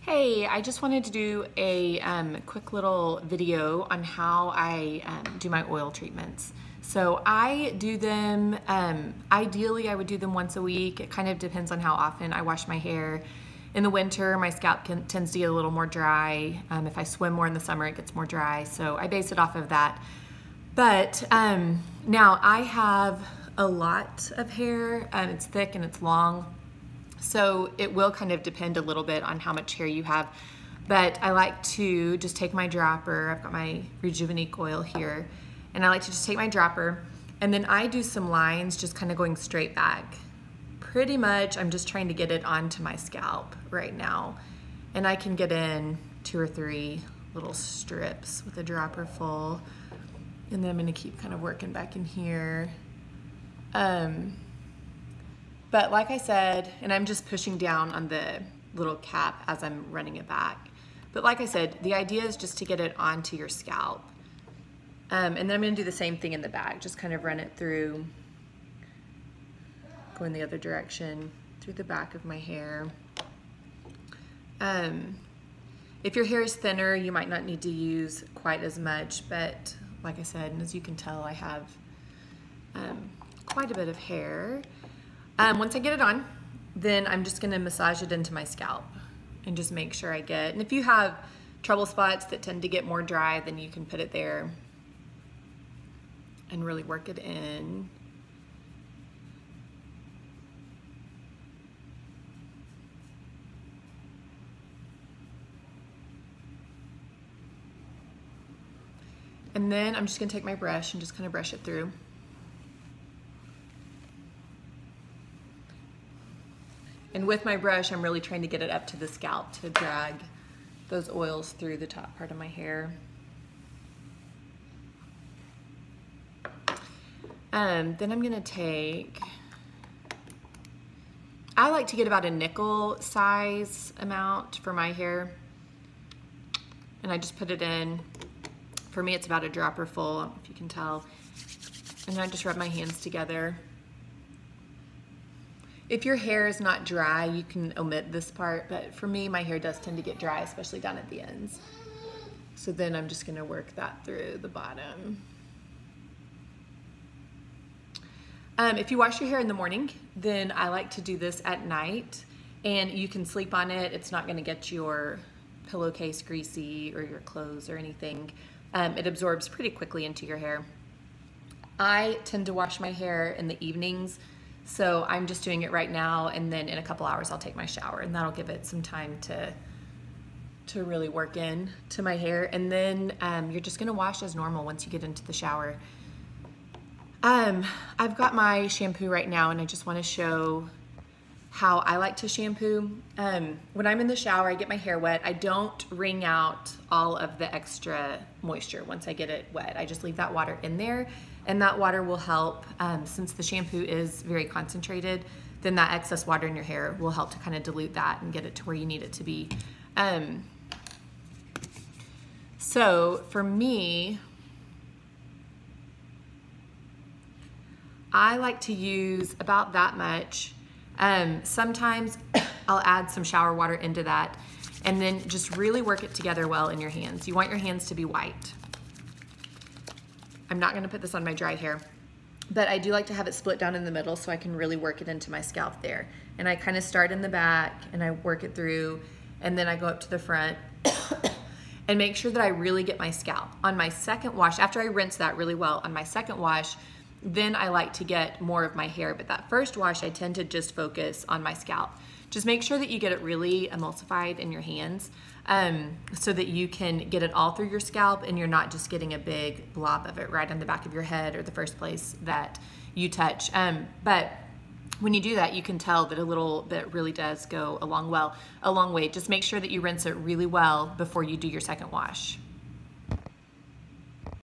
Hey, I just wanted to do a quick little video on how I do my oil treatments. So I do them, ideally I would do them once a week. It kind of depends on how often I wash my hair. In the winter, my scalp tends to get a little more dry. If I swim more in the summer, it gets more dry. So I base it off of that. But now I have a lot of hair. It's thick and it's long. So it will kind of depend a little bit on how much hair you have, but I like to just take my dropper. I've got my Rejuvenate oil here, and I like to just take my dropper, and then I do some lines just kind of going straight back. Pretty much I'm just trying to get it onto my scalp right now, and I can get in 2 or 3 little strips with a dropper full, and then I'm going to keep kind of working back in here. But like I said, and I'm just pushing down on the little cap as I'm running it back. But like I said, the idea is just to get it onto your scalp. And then I'm gonna do the same thing in the back, just kind of run it through, going the other direction, through the back of my hair. If your hair is thinner, you might not need to use quite as much, but like I said, and as you can tell, I have quite a bit of hair. Once I get it on, then I'm just gonna massage it into my scalp and just make sure I get, and if you have trouble spots that tend to get more dry, then you can put it there and really work it in. And then I'm just gonna take my brush and just kind of brush it through. And with my brush, I'm really trying to get it up to the scalp to drag those oils through the top part of my hair. Then I'm gonna take, I like to get about a nickel size amount for my hair. And I just put it in. For me, it's about a dropper full, if you can tell. And I just rub my hands together. If your hair is not dry, you can omit this part, but for me, my hair does tend to get dry, especially down at the ends. So then I'm just gonna work that through the bottom. If you wash your hair in the morning, then I like to do this at night, and you can sleep on it. It's not gonna get your pillowcase greasy or your clothes or anything. It absorbs pretty quickly into your hair. I tend to wash my hair in the evenings, so I'm just doing it right now, and then in a couple hours I'll take my shower, and that'll give it some time to really work in to my hair. And then you're just gonna wash as normal once you get into the shower. I've got my shampoo right now, and I just wanna show how I like to shampoo. When I'm in the shower, I get my hair wet. I don't wring out all of the extra moisture once I get it wet. I just leave that water in there, and that water will help, since the shampoo is very concentrated, then that excess water in your hair will help to kind of dilute that and get it to where you need it to be. So for me, I like to use about that much. Sometimes I'll add some shower water into that, and then just really work it together well in your hands. You want your hands to be white. I'm not gonna put this on my dry hair, but I do like to have it split down in the middle so I can really work it into my scalp there. And I kind of start in the back and I work it through, and then I go up to the front and make sure that I really get my scalp. On my second wash, after I rinse that really well, on my second wash, then I like to get more of my hair, but that first wash I tend to just focus on my scalp. Just make sure that you get it really emulsified in your hands, so that you can get it all through your scalp and you're not just getting a big blob of it right on the back of your head or the first place that you touch. But when you do that, you can tell that a little bit really does go a long way. Just make sure that you rinse it really well before you do your second wash.